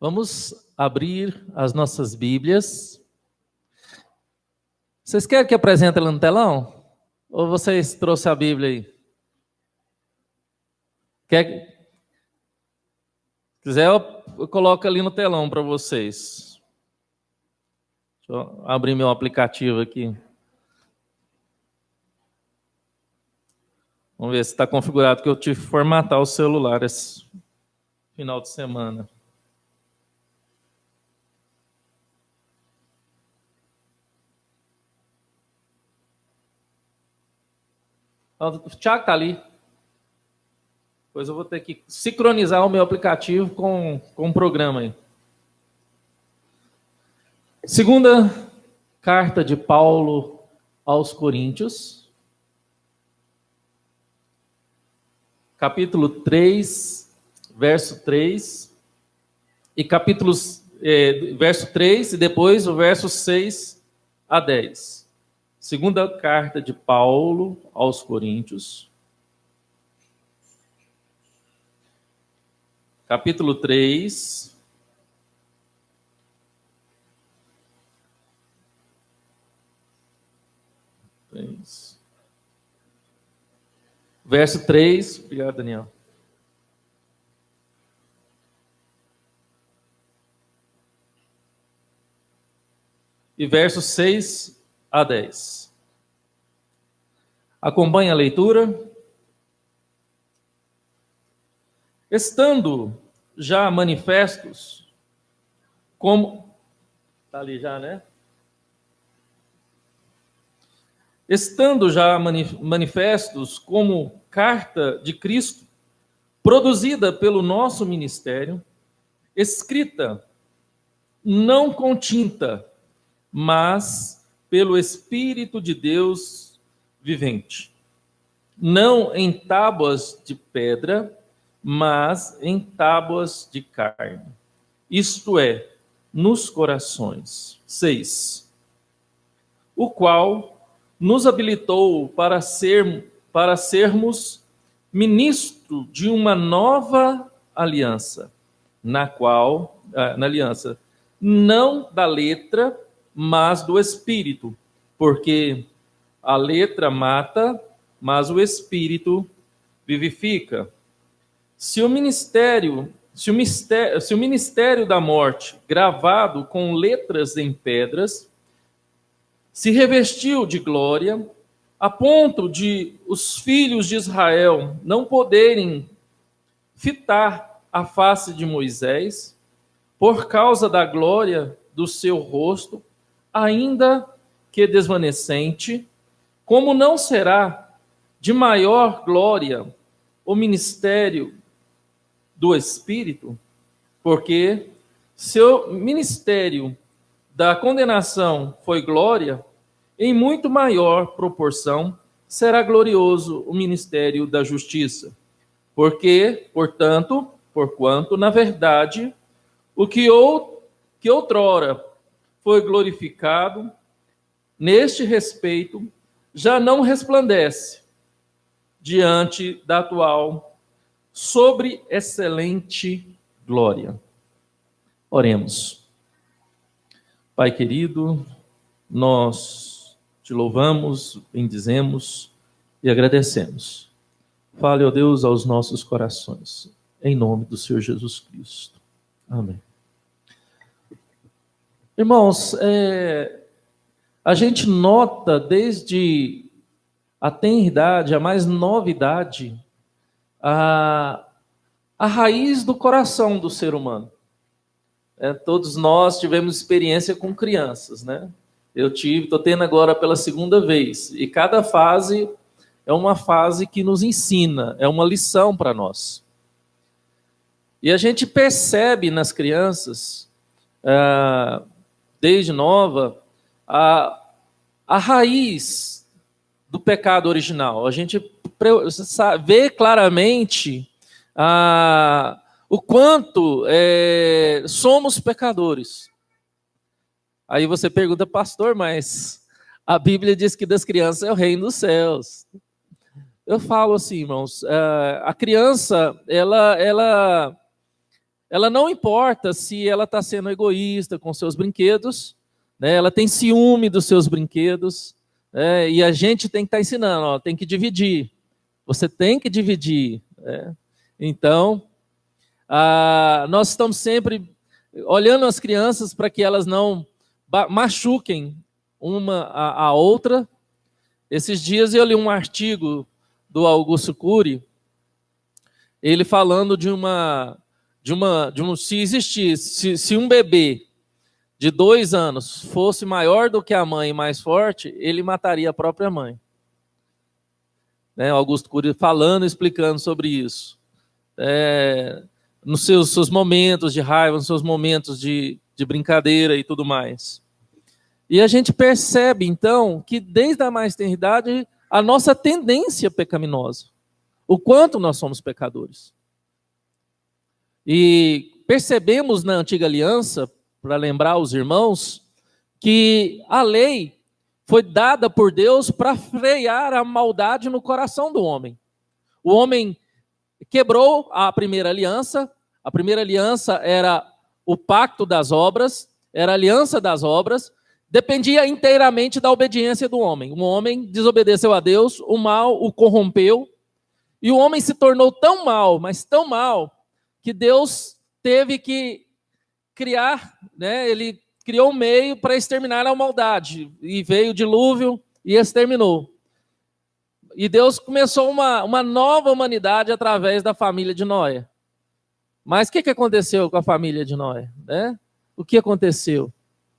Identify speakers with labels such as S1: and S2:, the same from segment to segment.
S1: Vamos abrir as nossas Bíblias. Vocês querem que apresente ela no telão? Ou vocês trouxeram a Bíblia aí? Se quiser, eu coloco ali no telão para vocês. Deixa eu abrir meu aplicativo aqui. Vamos ver se está configurado, que eu tive que formatar o celular esse final de semana. O Thiago está ali. Depois eu vou ter que sincronizar o meu aplicativo com o programa aí. Segunda carta de Paulo aos Coríntios, capítulo 3, verso 3, e verso 3 e depois o verso 6 a 10. Segunda carta de Paulo aos Coríntios, capítulo 3, verso 3, obrigado, Daniel. E versos 6 a 10. Acompanhe a leitura. Estando já manifestos, como... Está ali já, né? Estando já manifestos como carta de Cristo, produzida pelo nosso ministério, escrita não com tinta, mas pelo Espírito de Deus vivente, não em tábuas de pedra, mas em tábuas de carne, isto é, nos corações. 6. O qual nos habilitou para sermos ministro de uma nova aliança, na aliança, não da letra, mas do Espírito, porque a letra mata, mas o Espírito vivifica. Se o ministério da morte, gravado com letras em pedras, se revestiu de glória, a ponto de os filhos de Israel não poderem fitar a face de Moisés, por causa da glória do seu rosto, ainda que desvanecente, como não será de maior glória o ministério do Espírito? Porque seu ministério da condenação foi glória, em muito maior proporção será glorioso o ministério da justiça. Porque, porquanto, na verdade, o que outrora foi glorificado, neste respeito, já não resplandece diante da atual sobreexcelente glória. Oremos. Pai querido, nós te louvamos, bendizemos e agradecemos. Fale, ó Deus, aos nossos corações, em nome do Senhor Jesus Cristo. Amém. Irmãos, a gente nota desde a tenridade, a mais nova idade, a raiz do coração do ser humano. Todos nós tivemos experiência com crianças, né? Estou tendo agora pela segunda vez. E cada fase é uma fase que nos ensina, é uma lição para nós. E a gente percebe nas crianças, desde nova, a raiz do pecado original. A gente vê claramente o quanto somos pecadores. Aí você pergunta, pastor, mas a Bíblia diz que das crianças é o reino dos céus. Eu falo assim, irmãos, a criança, ela ela não importa se ela está sendo egoísta com seus brinquedos, né? Ela tem ciúme dos seus brinquedos, né? E a gente tem que estar ensinando, ó, tem que dividir. Você tem que dividir, né? Então, nós estamos sempre olhando as crianças para que elas não machuquem uma a outra. Esses dias eu li um artigo do Augusto Cury, ele falando se existisse, se um bebê de 2 anos fosse maior do que a mãe e mais forte, ele mataria a própria mãe. Né? Augusto Cury falando, explicando sobre isso. Nos seus momentos de raiva, nos seus momentos de brincadeira e tudo mais. E a gente percebe, então, que desde a mais tenra idade, a nossa tendência pecaminosa, o quanto nós somos pecadores. E percebemos na Antiga Aliança, para lembrar os irmãos, que a lei foi dada por Deus para frear a maldade no coração do homem. O homem quebrou a primeira aliança era o pacto das obras, era a aliança das obras, dependia inteiramente da obediência do homem. O homem desobedeceu a Deus, o mal o corrompeu, e o homem se tornou tão mal, mas tão mal, que Deus teve que criar, né? Ele criou um meio para exterminar a maldade, e veio o dilúvio e exterminou. E Deus começou uma nova humanidade através da família de Noé. Mas o que aconteceu com a família de Noé? Né? O que aconteceu?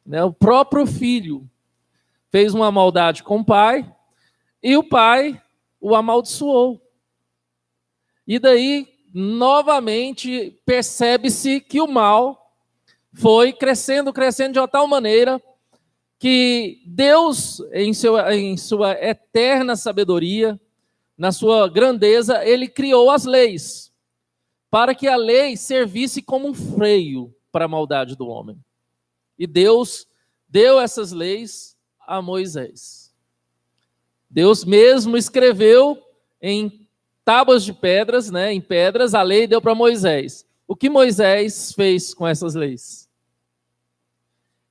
S1: Né? O próprio filho fez uma maldade com o pai, e o pai o amaldiçoou. E daí, novamente, percebe-se que o mal foi crescendo de uma tal maneira que Deus, em sua eterna sabedoria, na sua grandeza, ele criou as leis, para que a lei servisse como um freio para a maldade do homem. E Deus deu essas leis a Moisés. Deus mesmo escreveu em tábuas de pedras, né, em pedras, a lei deu para Moisés. O que Moisés fez com essas leis?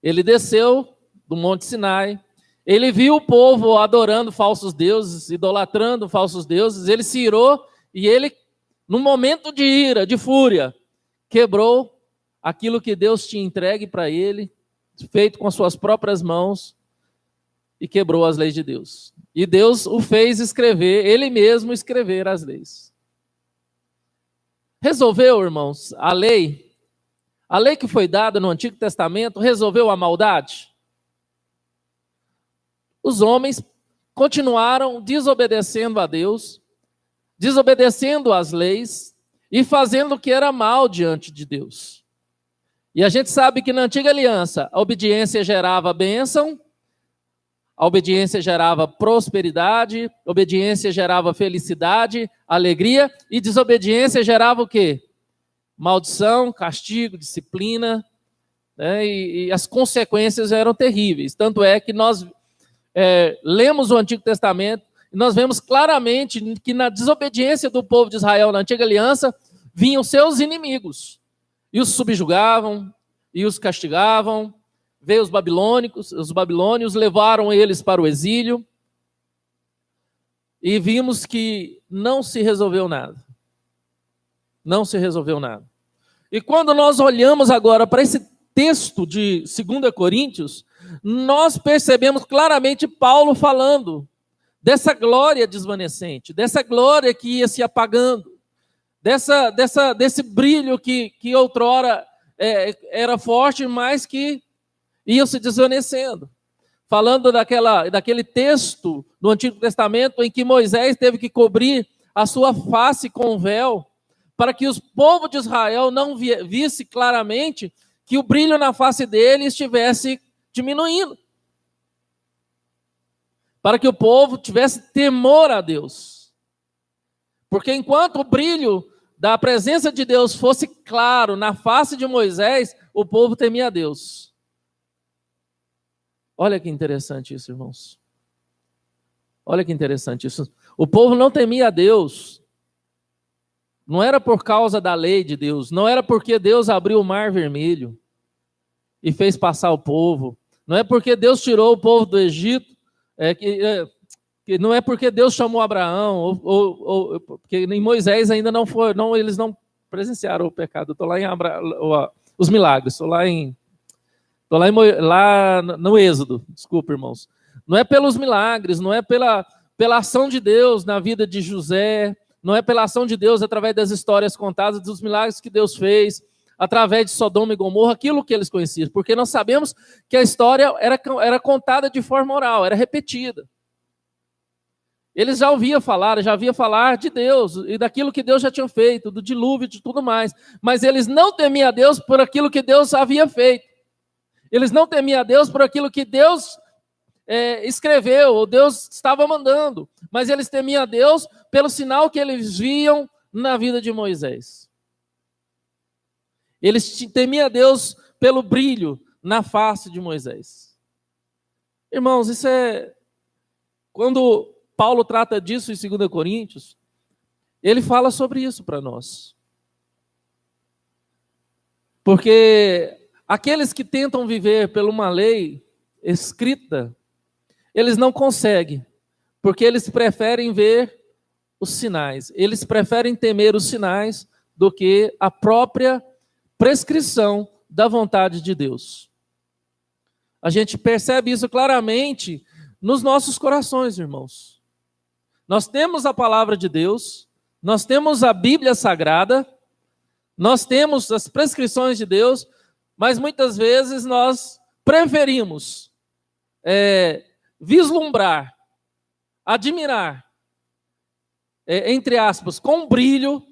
S1: Ele desceu do Monte Sinai, ele viu o povo adorando falsos deuses, idolatrando falsos deuses, ele se irou e ele, num momento de ira, de fúria, quebrou aquilo que Deus tinha entregue para ele, feito com as suas próprias mãos, e quebrou as leis de Deus. E Deus o fez escrever, ele mesmo escrever as leis. Resolveu, irmãos, a lei que foi dada no Antigo Testamento, resolveu a maldade? Os homens continuaram desobedecendo a Deus, desobedecendo às leis e fazendo o que era mal diante de Deus. E a gente sabe que na Antiga Aliança a obediência gerava bênção, a obediência gerava prosperidade, a obediência gerava felicidade, alegria, e desobediência gerava o quê? Maldição, castigo, disciplina, né? E as consequências eram terríveis. Tanto é que nós lemos o Antigo Testamento e nós vemos claramente que na desobediência do povo de Israel na Antiga Aliança vinham seus inimigos e os subjugavam e os castigavam. Veio os babilônios levaram eles para o exílio e vimos que não se resolveu nada. Não se resolveu nada. E quando nós olhamos agora para esse texto de 2 Coríntios, nós percebemos claramente Paulo falando dessa glória desvanecente, dessa glória que ia se apagando, desse brilho que outrora era forte, mas que ia se desvanecendo. Falando daquele texto do Antigo Testamento em que Moisés teve que cobrir a sua face com um véu, para que os povos de Israel não visse claramente que o brilho na face dele estivesse diminuindo. Para que o povo tivesse temor a Deus. Porque enquanto o brilho da presença de Deus fosse claro na face de Moisés, o povo temia a Deus. Olha que interessante isso, irmãos. Olha que interessante isso. O povo não temia a Deus Não era por causa da lei de Deus, não era porque Deus abriu o mar vermelho e fez passar o povo, não é porque Deus tirou o povo do Egito, que não é porque Deus chamou Abraão, porque em Moisés ainda não foi, não, eles não presenciaram o pecado. Eu estou lá em os milagres, estou lá lá no Êxodo, desculpa, irmãos. Não é pelos milagres, não é pela ação de Deus na vida de José, não é pela ação de Deus através das histórias contadas, dos milagres que Deus fez, através de Sodoma e Gomorra, aquilo que eles conheciam, porque nós sabemos que a história era contada de forma oral, era repetida. Eles já ouviam falar de Deus e daquilo que Deus já tinha feito, do dilúvio e de tudo mais, mas eles não temiam a Deus por aquilo que Deus havia feito. Eles não temiam a Deus por aquilo que Deus escreveu, ou Deus estava mandando, mas eles temiam a Deus pelo sinal que eles viam na vida de Moisés. Eles temiam a Deus pelo brilho na face de Moisés. Irmãos, isso quando Paulo trata disso em 2 Coríntios, ele fala sobre isso para nós. Porque aqueles que tentam viver por uma lei escrita, eles não conseguem, porque eles preferem ver os sinais, eles preferem temer os sinais do que a própria prescrição da vontade de Deus. A gente percebe isso claramente nos nossos corações, irmãos. Nós temos a palavra de Deus, nós temos a Bíblia Sagrada, nós temos as prescrições de Deus, mas muitas vezes nós preferimos vislumbrar, admirar, entre aspas, com brilho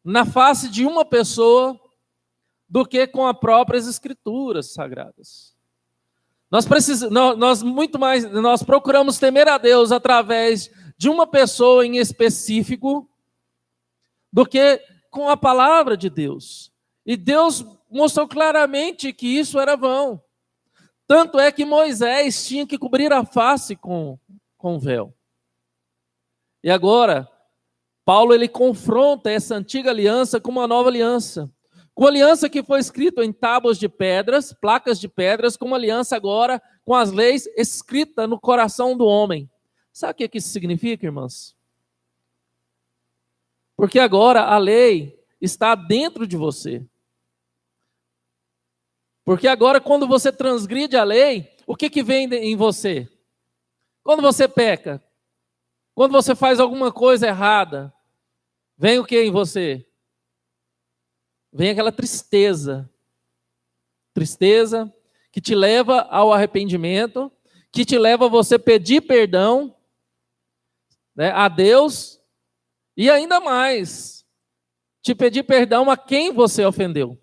S1: na face de uma pessoa do que com as próprias escrituras sagradas. Nós procuramos temer a Deus através de uma pessoa em específico do que com a palavra de Deus. E Deus mostrou claramente que isso era vão. Tanto é que Moisés tinha que cobrir a face com véu. E agora, Paulo ele confronta essa antiga aliança com uma nova aliança. Com a aliança que foi escrita em tábuas de pedras, placas de pedras, com uma aliança agora com as leis escritas no coração do homem. Sabe o que isso significa, irmãos? Porque agora a lei está dentro de você. Porque agora, quando você transgride a lei, o que vem em você? Quando você peca, quando você faz alguma coisa errada, vem o que em você? Vem aquela tristeza. Tristeza que te leva ao arrependimento, que te leva a você pedir perdão, né, a Deus, e ainda mais, te pedir perdão a quem você ofendeu.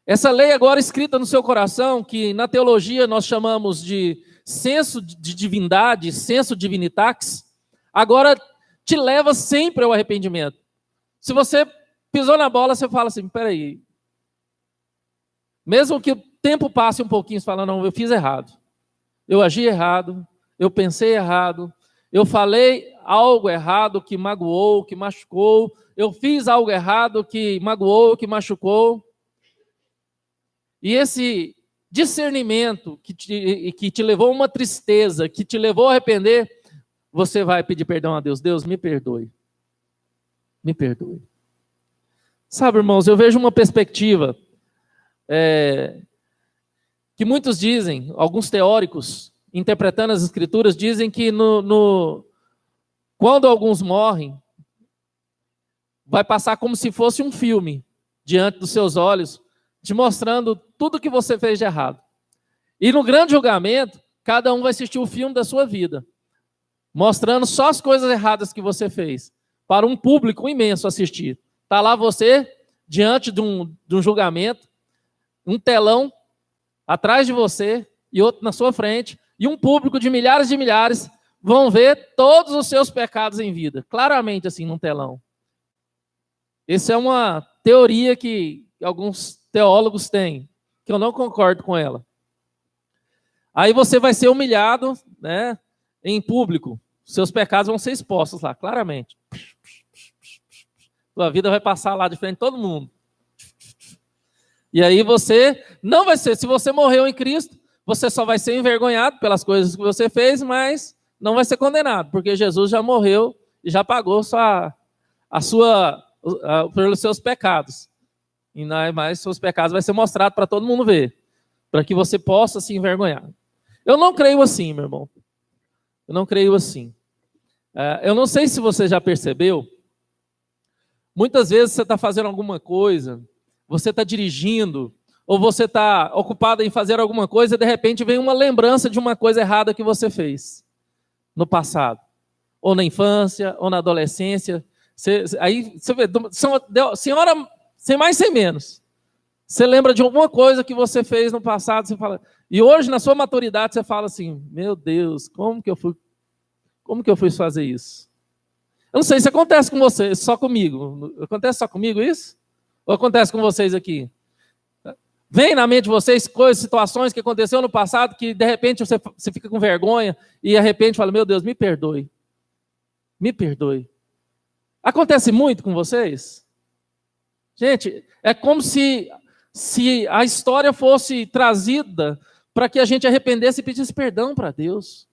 S1: Essa lei agora escrita no seu coração, que na teologia nós chamamos de senso de divindade, senso divinitatis, agora te leva sempre ao arrependimento. Se você pisou na bola, você fala assim, peraí, mesmo que o tempo passe um pouquinho, você fala, não, eu fiz errado. Eu agi errado, eu pensei errado, eu falei algo errado que magoou, que machucou, eu fiz algo errado que magoou, que machucou. E esse discernimento que te levou a uma tristeza, que te levou a arrepender, você vai pedir perdão a Deus. Deus, me perdoe. Me perdoe. Sabe, irmãos, eu vejo uma perspectiva que muitos dizem, alguns teóricos, interpretando as escrituras, dizem que quando alguns morrem, vai passar como se fosse um filme diante dos seus olhos, te mostrando tudo que você fez de errado. E no grande julgamento, cada um vai assistir o filme da sua vida, mostrando só as coisas erradas que você fez, para um público imenso assistir. Está lá você, diante de um julgamento, um telão atrás de você e outro na sua frente, e um público de milhares vão ver todos os seus pecados em vida, claramente assim, num telão. Essa é uma teoria que alguns teólogos têm, que eu não concordo com ela. Aí você vai ser humilhado, né, em público. Seus pecados vão ser expostos lá, claramente. Tua vida vai passar lá de frente de todo mundo. E aí você não vai ser, se você morreu em Cristo, você só vai ser envergonhado pelas coisas que você fez, mas não vai ser condenado, porque Jesus já morreu e já pagou pelos seus pecados. E não é mais seus pecados, vai ser mostrado para todo mundo ver, para que você possa se envergonhar. Eu não creio assim, meu irmão. Eu não creio assim. Eu não sei se você já percebeu, muitas vezes você está fazendo alguma coisa, você está dirigindo, ou você está ocupado em fazer alguma coisa, e de repente vem uma lembrança de uma coisa errada que você fez no passado, ou na infância, ou na adolescência. Aí você vê, senhora, sem mais sem menos, você lembra de alguma coisa que você fez no passado, você fala, e hoje na sua maturidade você fala assim, meu Deus, como que eu fui fazer isso? Eu não sei se acontece com você, só comigo. Acontece só comigo isso? Ou acontece com vocês aqui? Vem na mente de vocês coisas, situações que aconteceu no passado que de repente você fica com vergonha e de repente fala, meu Deus, me perdoe. Me perdoe. Acontece muito com vocês? Gente, é como se a história fosse trazida para que a gente arrependesse e pedisse perdão para Deus.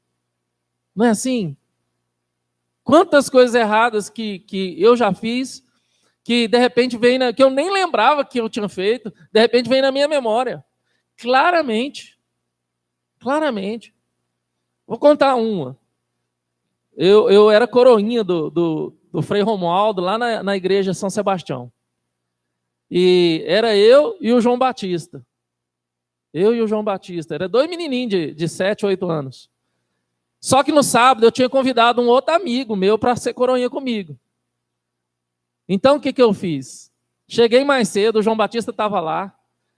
S1: Não é assim? Quantas coisas erradas que eu já fiz, que de repente que eu nem lembrava que eu tinha feito, de repente vem na minha memória. Claramente. Claramente. Vou contar uma. Eu era coroinha do Frei Romualdo, lá na igreja São Sebastião. E era eu e o João Batista. Eu e o João Batista. Era dois menininhos de 7, 8 anos. Só que no sábado eu tinha convidado um outro amigo meu para ser coroinha comigo. Então o que eu fiz? Cheguei mais cedo, o João Batista estava lá.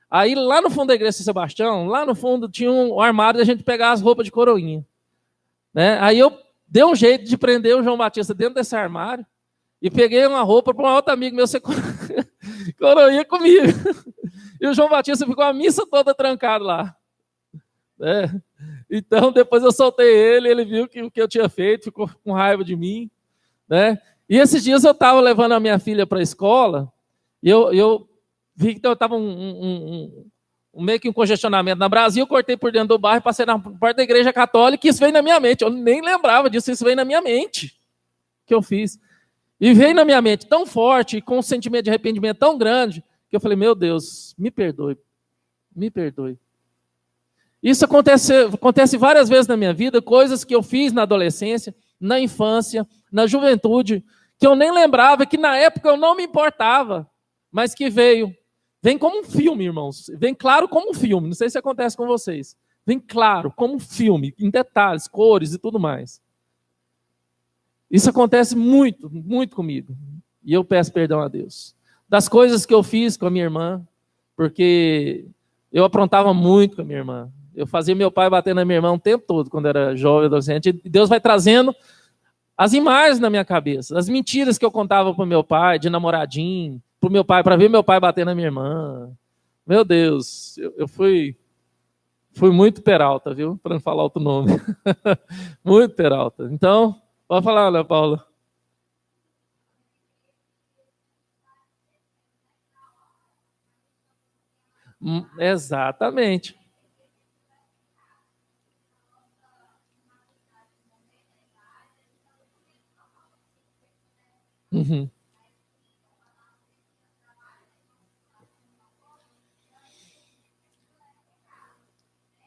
S1: Aí lá no fundo da igreja de São Sebastião, lá no fundo tinha um armário da gente pegar as roupas de coroinha. Né? Aí eu dei um jeito de prender o João Batista dentro desse armário e peguei uma roupa para um outro amigo meu ser coroinha comigo. E o João Batista ficou a missa toda trancado lá. Então, depois eu soltei ele viu o que eu tinha feito, ficou com raiva de mim. Né? E esses dias eu estava levando a minha filha para a escola, e eu vi que estava meio que um congestionamento na Brasil, eu cortei por dentro do bairro, passei na porta da igreja católica, e isso veio na minha mente. Eu nem lembrava disso, isso veio na minha mente, que eu fiz. E veio na minha mente tão forte, com um sentimento de arrependimento tão grande, que eu falei, meu Deus, me perdoe, me perdoe. Isso acontece várias vezes na minha vida, coisas que eu fiz na adolescência, na infância, na juventude, que eu nem lembrava, que na época eu não me importava, mas que vem como um filme, irmãos, vem claro como um filme, não sei se acontece com vocês, vem claro como um filme, em detalhes, cores e tudo mais. Isso acontece muito, muito comigo, e eu peço perdão a Deus. Das coisas que eu fiz com a minha irmã, porque eu aprontava muito com a minha irmã. Eu fazia meu pai bater na minha irmã o tempo todo, quando era jovem, adolescente. E Deus vai trazendo as imagens na minha cabeça, as mentiras que eu contava para o meu pai, de namoradinho, para o meu pai, para ver meu pai bater na minha irmã. Meu Deus, eu fui muito Peralta, viu? Para não falar outro nome. Muito Peralta. Então, pode falar, Ana Paula. Exatamente. Uhum.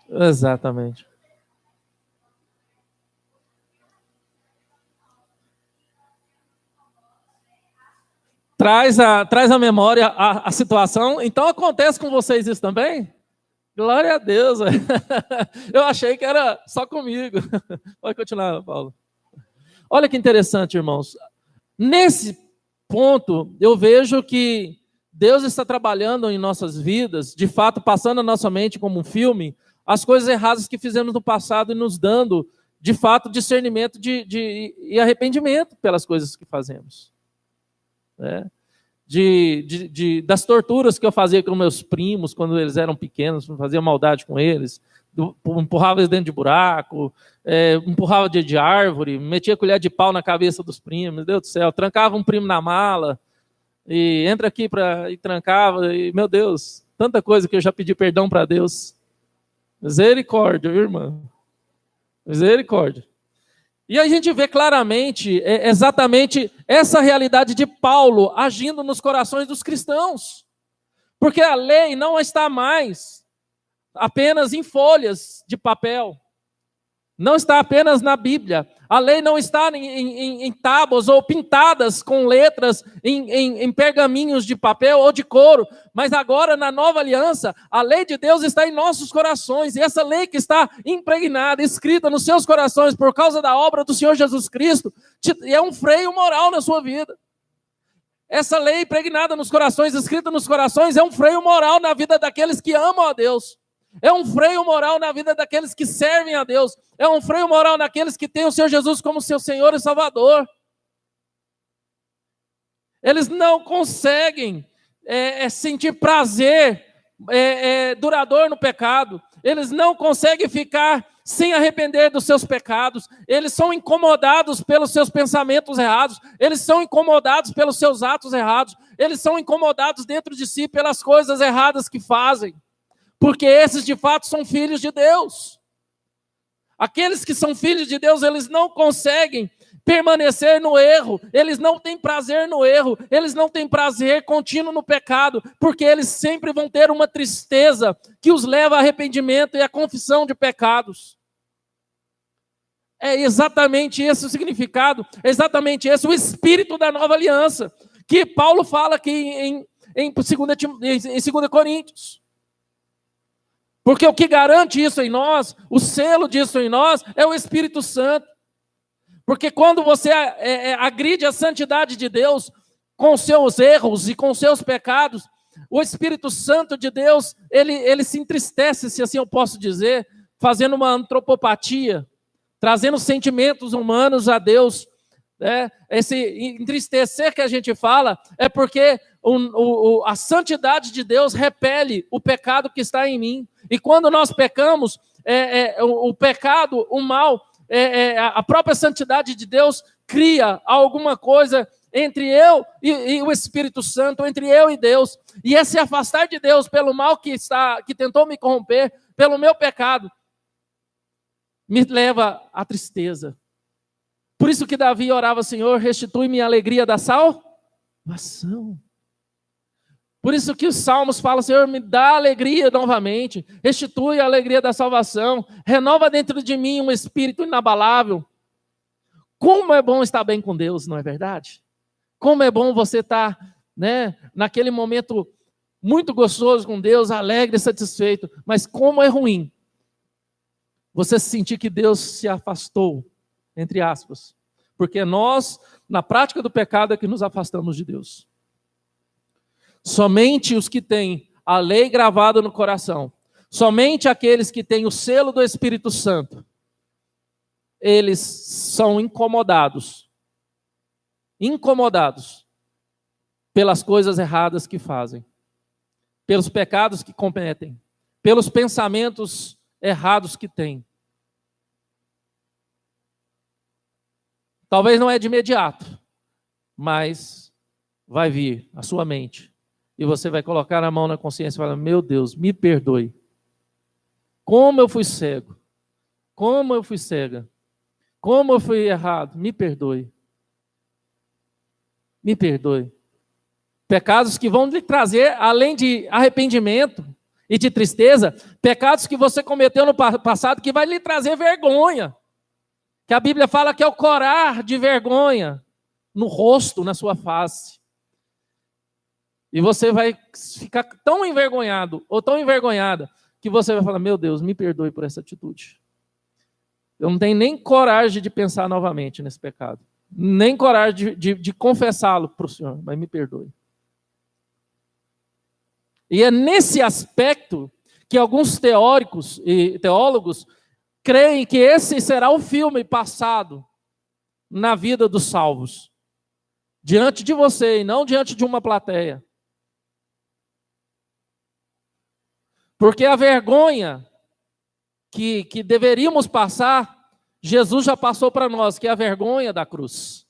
S1: Exatamente. Traz a memória a situação. Então acontece com vocês isso também? Glória a Deus. Eu achei que era só comigo. Pode continuar, Paulo. Olha que interessante, irmãos. Nesse ponto, eu vejo que Deus está trabalhando em nossas vidas, de fato, passando a nossa mente como um filme, as coisas erradas que fizemos no passado e nos dando, de fato, discernimento e arrependimento pelas coisas que fazemos. Né? Das torturas que eu fazia com meus primos quando eles eram pequenos, fazia maldade com eles, empurrava eles dentro de buraco, empurrava de árvore, metia colher de pau na cabeça dos primos, meu Deus do céu, trancava um primo na mala, e entra aqui e trancava, e meu Deus, tanta coisa que eu já pedi perdão para Deus. Misericórdia, viu, irmã? Misericórdia. E a gente vê claramente, exatamente essa realidade de Paulo agindo nos corações dos cristãos. Porque a lei não está mais apenas em folhas de papel. Não está apenas na Bíblia. A lei não está em tábuas ou pintadas com letras em pergaminhos de papel ou de couro. Mas agora, na nova aliança, a lei de Deus está em nossos corações. E essa lei que está impregnada, escrita nos seus corações por causa da obra do Senhor Jesus Cristo, é um freio moral na sua vida. Essa lei impregnada nos corações, escrita nos corações, é um freio moral na vida daqueles que amam a Deus. É um freio moral na vida daqueles que servem a Deus. É um freio moral naqueles que têm o Senhor Jesus como seu Senhor e Salvador. Eles não conseguem sentir prazer duradouro no pecado. Eles não conseguem ficar sem arrepender dos seus pecados. Eles são incomodados pelos seus pensamentos errados. Eles são incomodados pelos seus atos errados. Eles são incomodados dentro de si pelas coisas erradas que fazem. Porque esses, de fato, são filhos de Deus. Aqueles que são filhos de Deus, eles não conseguem permanecer no erro. Eles não têm prazer no erro. Eles não têm prazer contínuo no pecado. Porque eles sempre vão ter uma tristeza que os leva a arrependimento e a confissão de pecados. É exatamente esse o significado. É exatamente esse o espírito da nova aliança. Que Paulo fala aqui em 2 Coríntios. Porque o que garante isso em nós, o selo disso em nós, é o Espírito Santo. Porque quando você agride a santidade de Deus com seus erros e com seus pecados, o Espírito Santo de Deus, ele se entristece, se assim eu posso dizer, fazendo uma antropopatia, trazendo sentimentos humanos a Deus. Esse entristecer que a gente fala é porque a santidade de Deus repele o pecado que está em mim. E quando nós pecamos, o pecado, o mal, a própria santidade de Deus cria alguma coisa entre eu e o Espírito Santo, entre eu e Deus. E esse afastar de Deus pelo mal que tentou me corromper, pelo meu pecado, me leva à tristeza. Por isso que Davi orava: Senhor, restitui-me a alegria da salvação. Por isso que os salmos falam: Senhor, me dá alegria novamente, restitui a alegria da salvação, renova dentro de mim um espírito inabalável. Como é bom estar bem com Deus, não é verdade? Como é bom você estar, naquele momento muito gostoso com Deus, alegre, satisfeito. Mas como é ruim você sentir que Deus se afastou, entre aspas, porque nós, na prática do pecado, é que nos afastamos de Deus. Somente os que têm a lei gravada no coração, somente aqueles que têm o selo do Espírito Santo, eles são incomodados pelas coisas erradas que fazem, pelos pecados que cometem, pelos pensamentos errados que têm. Talvez não é de imediato, mas vai vir a sua mente. E você vai colocar a mão na consciência e falar: meu Deus, me perdoe. Como eu fui cego. Como eu fui cega. Como eu fui errado. Me perdoe. Me perdoe. Pecados que vão lhe trazer, além de arrependimento e de tristeza, pecados que você cometeu no passado que vai lhe trazer vergonha. Que a Bíblia fala que é o corar de vergonha no rosto, na sua face. E você vai ficar tão envergonhado ou tão envergonhada que você vai falar: meu Deus, me perdoe por essa atitude. Eu não tenho nem coragem de pensar novamente nesse pecado. Nem coragem de confessá-lo para o Senhor, mas me perdoe. E é nesse aspecto que alguns teóricos e teólogos creem que esse será o filme passado na vida dos salvos. Diante de você e não diante de uma plateia. Porque a vergonha que deveríamos passar, Jesus já passou para nós, que é a vergonha da cruz.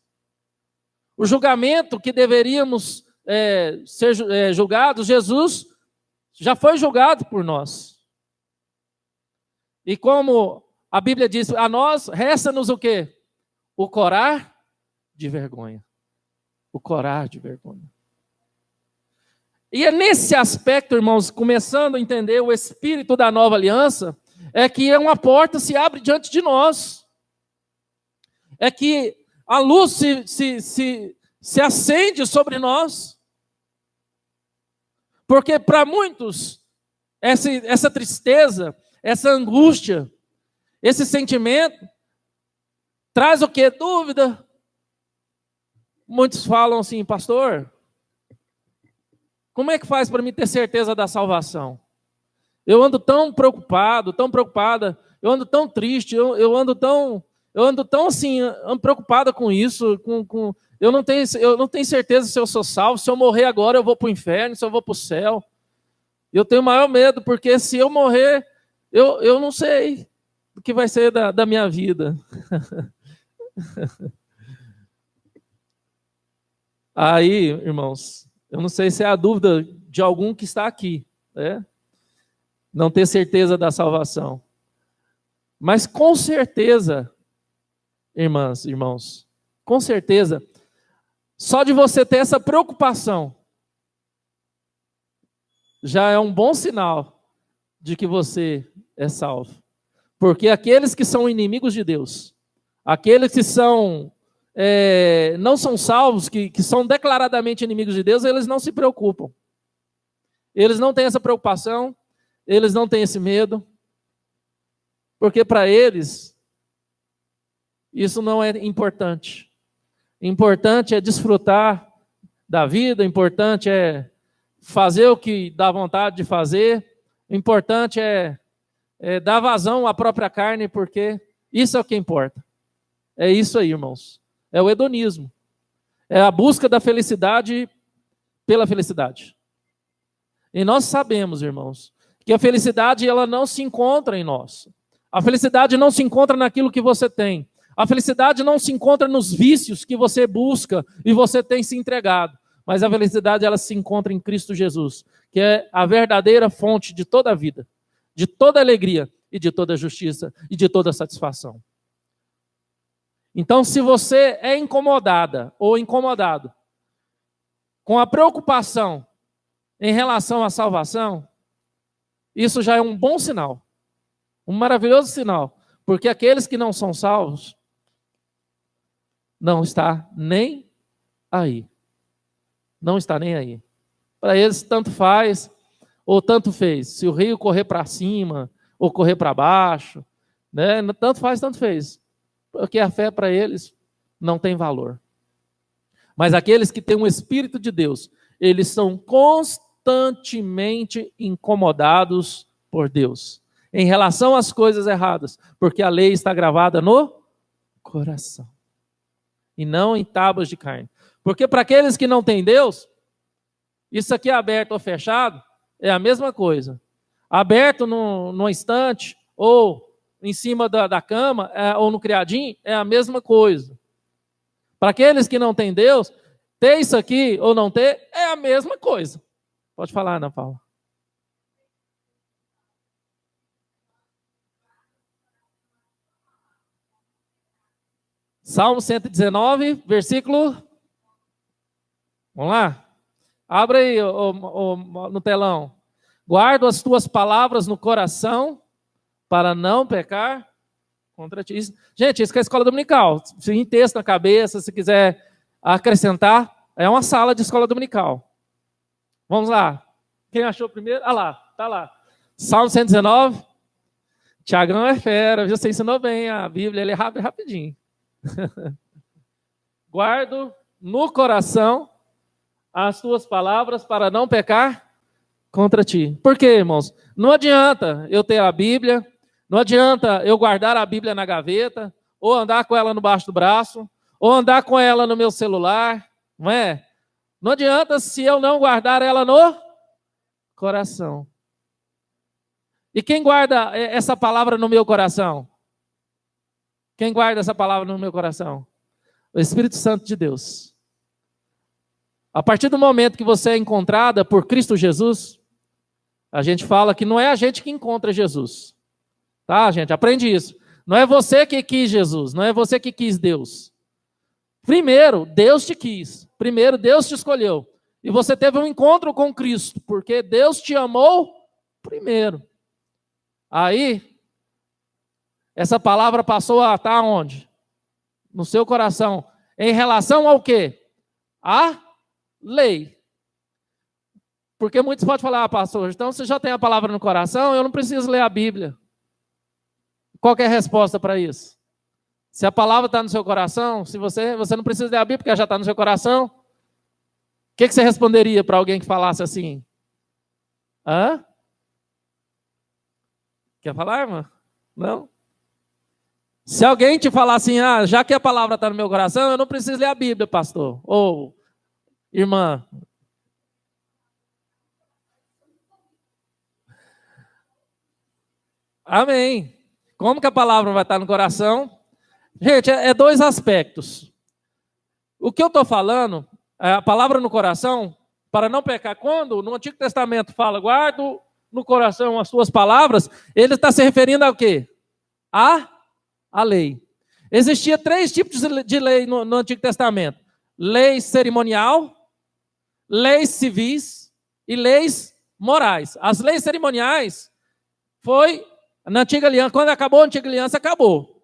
S1: O julgamento que deveríamos ser julgados, Jesus já foi julgado por nós. E como a Bíblia diz, a nós resta-nos o quê? O corar de vergonha. O corar de vergonha. E é nesse aspecto, irmãos, começando a entender o espírito da nova aliança, é que uma porta se abre diante de nós. É que a luz se acende sobre nós. Porque para muitos, essa tristeza, essa angústia, esse sentimento, traz o quê? Dúvida. Muitos falam assim, pastor, como é que faz para mim ter certeza da salvação? Eu ando tão preocupado, tão preocupada, eu ando tão triste, eu ando tão assim, preocupada com isso, eu não tenho certeza se eu sou salvo, se eu morrer agora eu vou para o inferno, se eu vou para o céu. Eu tenho o maior medo, porque se eu morrer, eu não sei o que vai ser da minha vida. Aí, irmãos, eu não sei se é a dúvida de algum que está aqui, né? Não ter certeza da salvação. Mas com certeza, irmãs, irmãos, com certeza, só de você ter essa preocupação, já é um bom sinal de que você é salvo. Porque aqueles que são inimigos de Deus, aqueles que não são salvos, que são declaradamente inimigos de Deus, eles não se preocupam. Eles não têm essa preocupação, eles não têm esse medo, porque para eles, isso não é importante. Importante é desfrutar da vida, importante é fazer o que dá vontade de fazer, importante é dar vazão à própria carne, porque isso é o que importa. É isso aí, irmãos. É o hedonismo. É a busca da felicidade pela felicidade. E nós sabemos, irmãos, que a felicidade ela não se encontra em nós. A felicidade não se encontra naquilo que você tem. A felicidade não se encontra nos vícios que você busca e você tem se entregado. Mas a felicidade ela se encontra em Cristo Jesus, que é a verdadeira fonte de toda a vida, de toda alegria e de toda justiça e de toda satisfação. Então, se você é incomodada ou incomodado com a preocupação em relação à salvação, isso já é um bom sinal, um maravilhoso sinal, porque aqueles que não são salvos não está nem aí. Não está nem aí. Para eles, tanto faz ou tanto fez. Se o rio correr para cima ou correr para baixo, né? Tanto faz, tanto fez. Porque a fé para eles não tem valor. Mas aqueles que têm o Espírito de Deus, eles são constantemente incomodados por Deus em relação às coisas erradas, porque a lei está gravada no coração e não em tábuas de carne. Porque para aqueles que não têm Deus, isso aqui aberto ou fechado é a mesma coisa. Aberto no estante ou em cima da cama ou no criadinho é a mesma coisa. Para aqueles que não têm Deus, ter isso aqui ou não ter é a mesma coisa. Pode falar, Ana Paula. Salmo 119, versículo... Vamos lá? Abra aí no telão. Guardo as tuas palavras no coração para não pecar contra ti. Gente, isso que é a escola dominical. Se tem texto na cabeça, se quiser acrescentar, é uma sala de escola dominical. Vamos lá. Quem achou primeiro? Ah lá, tá lá. Salmo 119. Tiagão é fera, você ensinou bem a Bíblia, ele é rapidinho. Guardo no coração as tuas palavras para não pecar contra ti. Por quê, irmãos? Não adianta eu ter a Bíblia, não adianta eu guardar a Bíblia na gaveta, ou andar com ela no baixo do braço, ou andar com ela no meu celular, não é? Não adianta se eu não guardar ela no coração. E quem guarda essa palavra no meu coração? Quem guarda essa palavra no meu coração? O Espírito Santo de Deus. A partir do momento que você é encontrada por Cristo Jesus, a gente fala que não é a gente que encontra Jesus. Tá, gente? Aprende isso. Não é você que quis Jesus, não é você que quis Deus. Primeiro, Deus te quis. Primeiro, Deus te escolheu. E você teve um encontro com Cristo, porque Deus te amou primeiro. Aí, essa palavra passou a estar onde? No seu coração. Em relação ao quê? A lei. Porque muitos podem falar, pastor, então você já tem a palavra no coração, eu não preciso ler a Bíblia. Qual que é a resposta para isso? Se a palavra está no seu coração, se você não precisa ler a Bíblia porque já está no seu coração, o que você responderia para alguém que falasse assim? Hã? Quer falar, irmã? Não? Se alguém te falar assim, já que a palavra está no meu coração, eu não preciso ler a Bíblia, pastor. Ou, irmã. Amém. Como que a palavra vai estar no coração? Gente, é dois aspectos. O que eu estou falando, a palavra no coração, para não pecar, quando no Antigo Testamento fala, guardo no coração as suas palavras, ele está se referindo ao quê? A lei. Existia 3 tipos de lei no Antigo Testamento. Lei cerimonial, leis civis e leis morais. As leis cerimoniais foi na Antiga Aliança. Quando acabou a Antiga Aliança, acabou.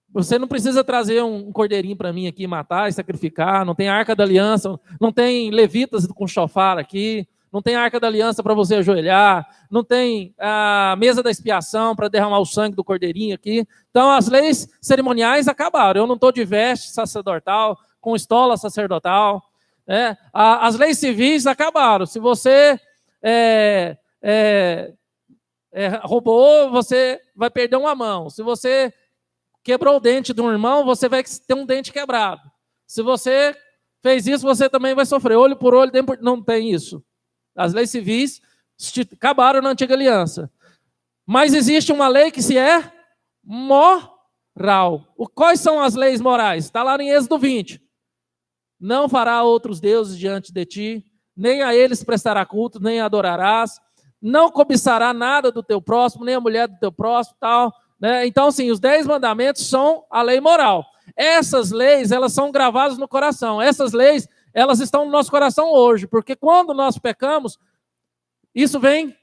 S1: Você não precisa trazer um cordeirinho para mim aqui, matar e sacrificar. Não tem Arca da Aliança, não tem levitas com chofar aqui. Não tem Arca da Aliança para você ajoelhar. Não tem a mesa da expiação para derramar o sangue do cordeirinho aqui. Então, as leis cerimoniais acabaram. Eu não estou de veste sacerdotal, com estola sacerdotal. Né? As leis civis acabaram. Se você roubou, você vai perder uma mão. Se você quebrou o dente de um irmão, você vai ter um dente quebrado. Se você fez isso, você também vai sofrer. Olho por olho, não tem isso. As leis civis acabaram na Antiga Aliança. Mas existe uma lei que se é moral. Quais são as leis morais? Está lá em Êxodo 20. Não fará outros deuses diante de ti, nem a eles prestará culto, nem adorarás. Não cobiçará nada do teu próximo, nem a mulher do teu próximo, tal. Né? Então, sim, os 10 mandamentos são a lei moral. Essas leis, elas são gravadas no coração. Essas leis, elas estão no nosso coração hoje, porque quando nós pecamos, isso vem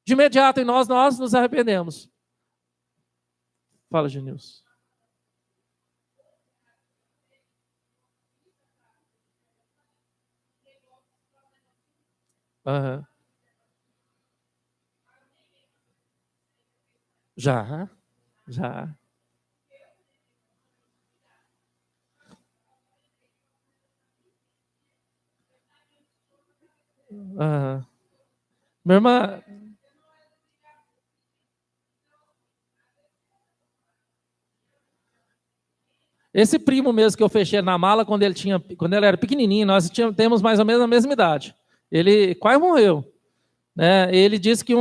S1: de imediato em nós nos arrependemos. Fala, Genilson. Uhum. Já. Uhum. Minha irmã, esse primo mesmo que eu fechei na mala quando ele era pequenininho, temos mais ou menos a mesma idade. Ele quase morreu. Né? Ele disse que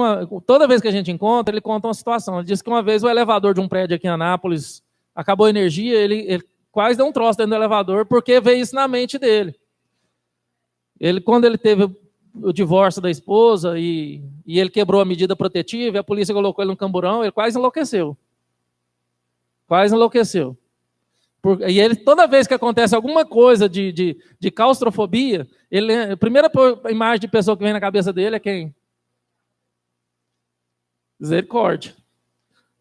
S1: toda vez que a gente encontra, ele conta uma situação. Ele disse que uma vez o elevador de um prédio aqui em Anápolis acabou a energia, ele quase deu um troço dentro do elevador, porque veio isso na mente dele. Quando ele teve o divórcio da esposa e ele quebrou a medida protetiva, e a polícia colocou ele no camburão, ele quase enlouqueceu. E ele, toda vez que acontece alguma coisa de claustrofobia, a primeira imagem de pessoa que vem na cabeça dele é quem? Misericórdia.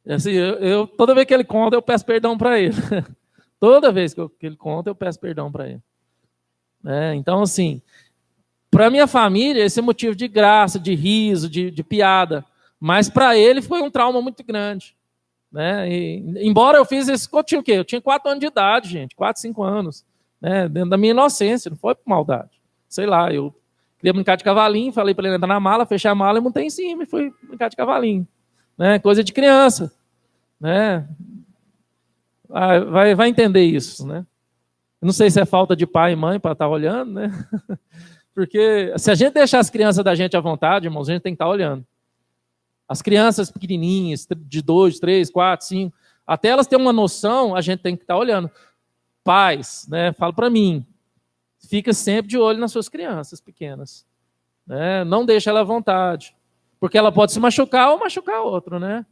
S1: Assim, toda vez que ele conta, eu peço perdão para ele. Toda vez que ele conta, eu peço perdão para ele. Então, assim, para minha família, esse é motivo de graça, de riso, de piada. Mas para ele foi um trauma muito grande. Né? Embora eu fiz esse, eu tinha o quê? Eu tinha 4 anos de idade, gente, 4, 5 anos, né? Dentro da minha inocência, não foi por maldade. Sei lá, eu queria brincar de cavalinho, falei para ele entrar na mala, fechei a mala e montei em cima e fui brincar de cavalinho. Né? Coisa de criança. Né? Vai entender isso. Né? Eu não sei se é falta de pai e mãe para estar olhando, né? Porque se a gente deixar as crianças da gente à vontade, irmãos, a gente tem que estar olhando. As crianças pequenininhas, de 2, 3, 4, 5, até elas terem uma noção, a gente tem que estar olhando. Pais, né? Fala para mim. fica sempre de olho nas suas crianças pequenas. Né? Não deixa ela à vontade. Porque ela pode se machucar ou machucar outro, né?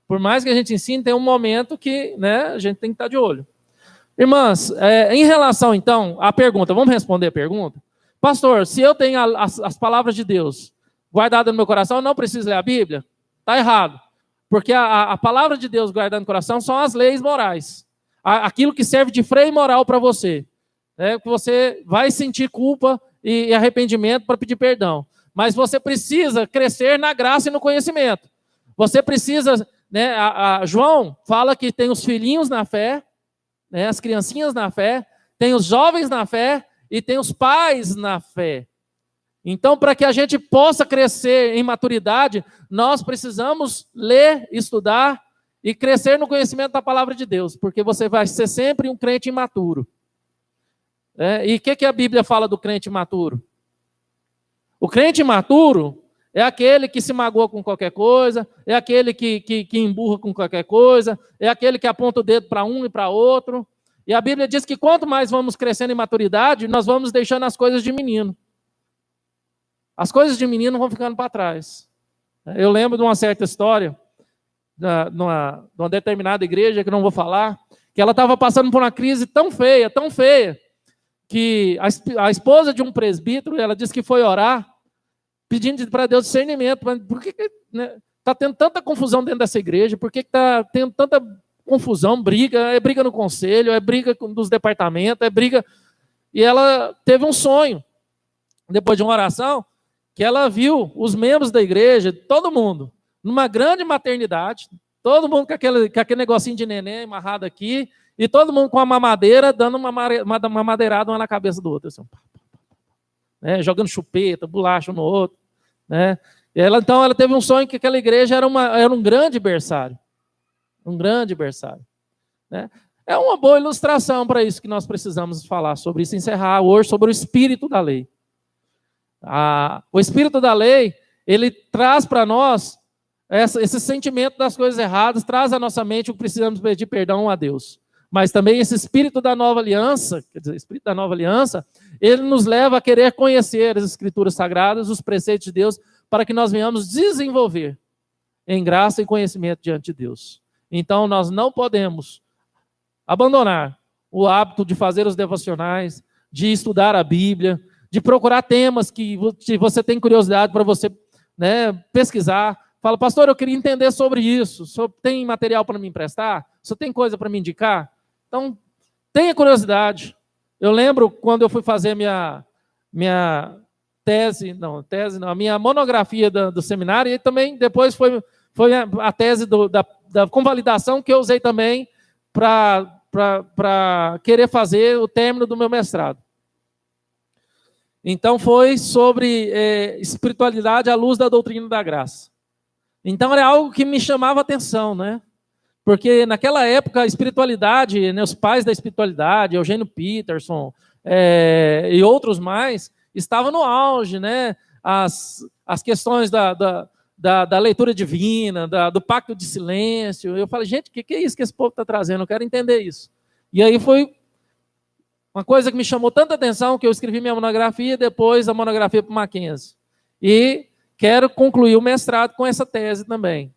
S1: Por mais que a gente ensine, tem um momento que, né, a gente tem que estar de olho. Irmãs, em relação, então, à pergunta, vamos responder a pergunta? Pastor, se eu tenho as palavras de Deus guardadas no meu coração, eu não preciso ler a Bíblia? Está errado. Porque a palavra de Deus guardada no coração são as leis morais. Aquilo que serve de freio moral para você. Que você vai sentir culpa e arrependimento para pedir perdão. Mas você precisa crescer na graça e no conhecimento. Você precisa, né, João fala que tem os filhinhos na fé, né, as criancinhas na fé, tem os jovens na fé e tem os pais na fé. Então, para que a gente possa crescer em maturidade, nós precisamos ler, estudar e crescer no conhecimento da palavra de Deus, porque você vai ser sempre um crente imaturo. E o que a Bíblia fala do crente imaturo? O crente imaturo é aquele que se magoa com qualquer coisa, é aquele que emburra com qualquer coisa, é aquele que aponta o dedo para um e para outro. E a Bíblia diz que quanto mais vamos crescendo em maturidade, nós vamos deixando as coisas de menino. As coisas de menino vão ficando para trás. Eu lembro de uma certa história, de uma determinada igreja, que não vou falar, que ela estava passando por uma crise tão feia, que a esposa de um presbítero, ela disse que foi orar, pedindo para Deus discernimento. Mas por que está tendo tanta confusão dentro dessa igreja? Por que está tendo tanta confusão, briga? É briga no conselho, é briga dos departamentos, é briga... E ela teve um sonho, depois de uma oração, que ela viu os membros da igreja, todo mundo, numa grande maternidade, todo mundo com aquele negocinho de neném amarrado aqui, e todo mundo com a mamadeira, dando uma madeirada uma na cabeça do outro, assim, né, jogando chupeta, bolacha um no outro. Né? Então ela teve um sonho que aquela igreja era um grande berçário. Um grande berçário. Né? É uma boa ilustração para isso que nós precisamos falar sobre isso, encerrar hoje sobre o espírito da lei. O espírito da lei, ele traz para nós esse sentimento das coisas erradas, traz à nossa mente o que precisamos pedir perdão a Deus. Mas também esse espírito da nova aliança, quer dizer, espírito da nova aliança, ele nos leva a querer conhecer as escrituras sagradas, os preceitos de Deus, para que nós venhamos desenvolver em graça e conhecimento diante de Deus. Então, nós não podemos abandonar o hábito de fazer os devocionais, de estudar a Bíblia, de procurar temas que você tem curiosidade para você, né, pesquisar. Fala, pastor, eu queria entender sobre isso. O senhor tem material para me emprestar? O senhor tem coisa para me indicar? Então, tenha curiosidade. Eu lembro quando eu fui fazer a minha monografia do seminário, e também depois foi a tese da convalidação que eu usei também para querer fazer o término do meu mestrado. Então, foi sobre espiritualidade à luz da doutrina da graça. Então, era algo que me chamava a atenção, né? Porque naquela época a espiritualidade, né, os pais da espiritualidade, Eugênio Peterson e outros mais, estavam no auge, né? As questões da leitura divina, do pacto de silêncio. Eu falei, gente, o que é isso que esse povo está trazendo? Eu quero entender isso. E aí foi uma coisa que me chamou tanta atenção que eu escrevi minha monografia e depois a monografia para o Mackenzie. E quero concluir o mestrado com essa tese também,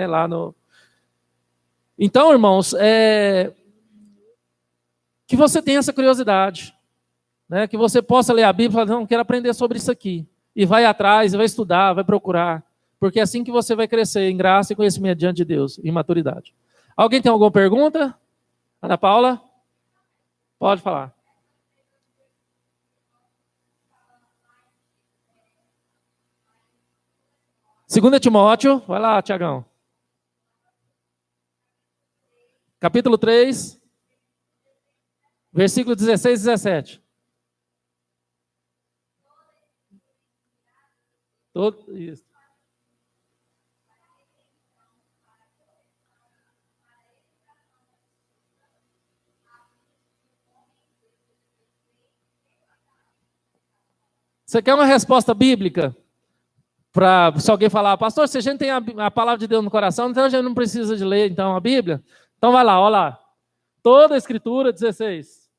S1: lá no... Então, irmãos, que você tenha essa curiosidade, né? Que você possa ler a Bíblia e falar, não, quero aprender sobre isso aqui. E vai atrás, vai estudar, vai procurar. Porque é assim que você vai crescer em graça e conhecimento diante de Deus, em maturidade. Alguém tem alguma pergunta? Ana Paula? Pode falar. Segunda Timóteo, vai lá, Tiagão. Capítulo 3, versículo 16 e 17. Isso. Você quer uma resposta bíblica? Se alguém falar, pastor, se a gente tem a palavra de Deus no coração, então a gente não precisa de ler então a Bíblia? Então vai lá, olha lá. Toda a Escritura, 16.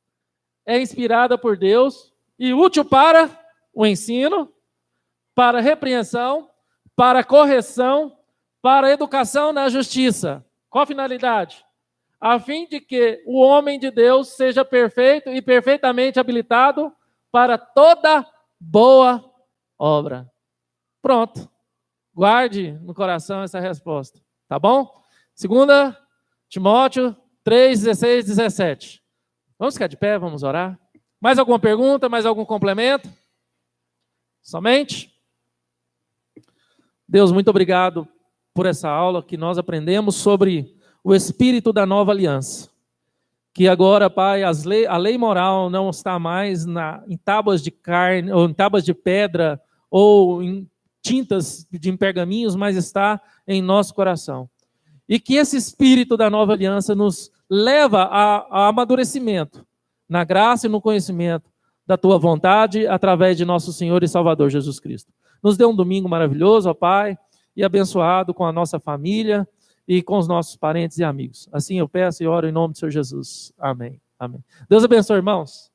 S1: é inspirada por Deus e útil para o ensino, para a repreensão, para a correção, para a educação na justiça. Qual a finalidade? A fim de que o homem de Deus seja perfeito e perfeitamente habilitado para toda boa obra. Pronto. Guarde no coração essa resposta. Tá bom? 2 Timóteo 3, 16, 17. Vamos ficar de pé, vamos orar. Mais alguma pergunta, mais algum complemento? Somente? Deus, muito obrigado por essa aula que nós aprendemos sobre o espírito da nova aliança. Que agora, Pai, a lei moral não está mais em tábuas de carne, ou em tábuas de pedra, ou em tintas de pergaminhos, mas está em nosso coração. E que esse espírito da nova aliança nos leva a amadurecimento, na graça e no conhecimento da Tua vontade, através de nosso Senhor e Salvador Jesus Cristo. Nos dê um domingo maravilhoso, ó Pai, e abençoado com a nossa família e com os nossos parentes e amigos. Assim eu peço e oro em nome do Senhor Jesus. Amém. Amém. Deus abençoe, irmãos.